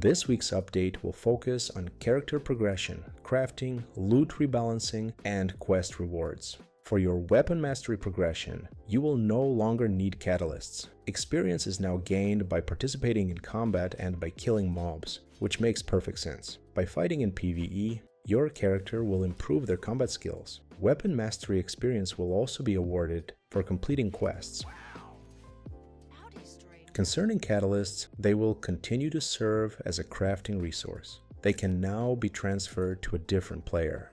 This week's update will focus on character progression, crafting, loot rebalancing, and quest rewards. For your weapon mastery progression, you will no longer need catalysts. Experience is now gained by participating in combat and by killing mobs, which makes perfect sense. By fighting in PvE, your character will improve their combat skills. Weapon mastery experience will also be awarded for completing quests. Concerning catalysts, they will continue to serve as a crafting resource. They can now be transferred to a different player.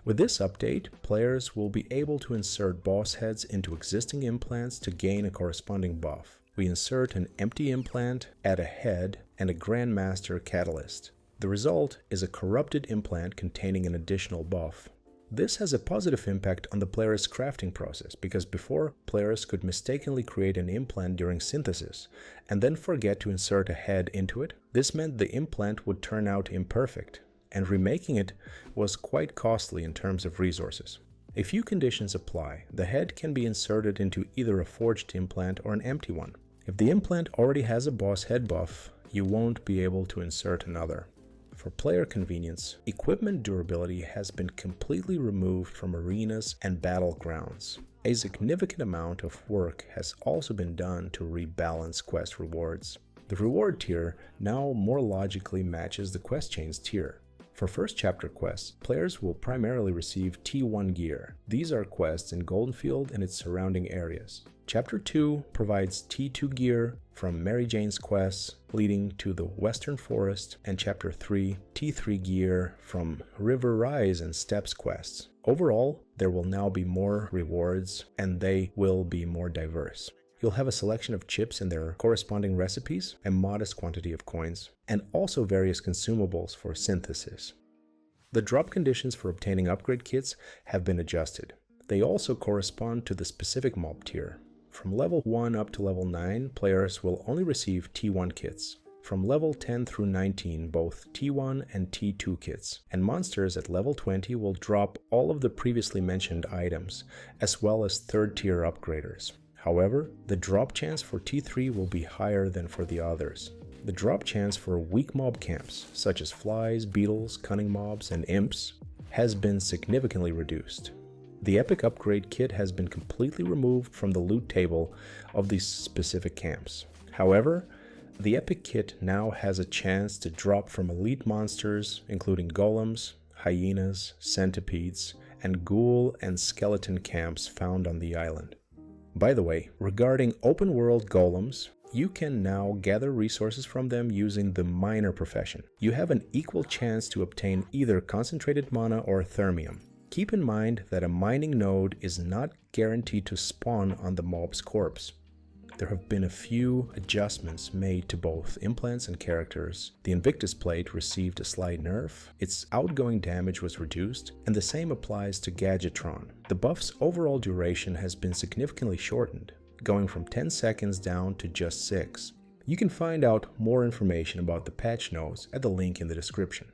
With this update, players will be able to insert boss heads into existing implants to gain a corresponding buff. We insert an empty implant, add a head, and a Grandmaster catalyst. The result is a corrupted implant containing an additional buff. This has a positive impact on the player's crafting process, because before, players could mistakenly create an implant during synthesis and then forget to insert a head into it. This meant the implant would turn out imperfect, and remaking it was quite costly in terms of resources. A few conditions apply. The head can be inserted into either a forged implant or an empty one. If the implant already has a boss head buff, you won't be able to insert another. For player convenience, equipment durability has been completely removed from arenas and battlegrounds. A significant amount of work has also been done to rebalance quest rewards. The reward tier now more logically matches the quest chain's tier. For first chapter quests, players will primarily receive T1 gear. These are quests in Goldenfield and its surrounding areas. Chapter 2 provides T2 gear from Mary Jane's quests leading to the Western Forest, and Chapter 3 T3 gear from River Rise and Steps quests. Overall, there will now be more rewards and they will be more diverse. You'll have a selection of chips and their corresponding recipes, a modest quantity of coins, and also various consumables for synthesis. The drop conditions for obtaining upgrade kits have been adjusted. They also correspond to the specific mob tier. From level 1 up to level 9, players will only receive T1 kits. From level 10 through 19, both T1 and T2 kits, and monsters at level 20 will drop all of the previously mentioned items, as well as third tier upgraders. However, the drop chance for T3 will be higher than for the others. The drop chance for weak mob camps, such as flies, beetles, cunning mobs, and imps, has been significantly reduced. The epic upgrade kit has been completely removed from the loot table of these specific camps. However, the epic kit now has a chance to drop from elite monsters, including golems, hyenas, centipedes, and ghoul and skeleton camps found on the island. By the way, regarding open world golems, you can now gather resources from them using the miner profession. You have an equal chance to obtain either concentrated mana or thermium. Keep in mind that a mining node is not guaranteed to spawn on the mob's corpse. There have been a few adjustments made to both implants and characters. The Invictus plate received a slight nerf, its outgoing damage was reduced, and the same applies to Gadgetron. The buff's overall duration has been significantly shortened, going from 10 seconds down to just 6. You can find out more information about the patch notes at the link in the description.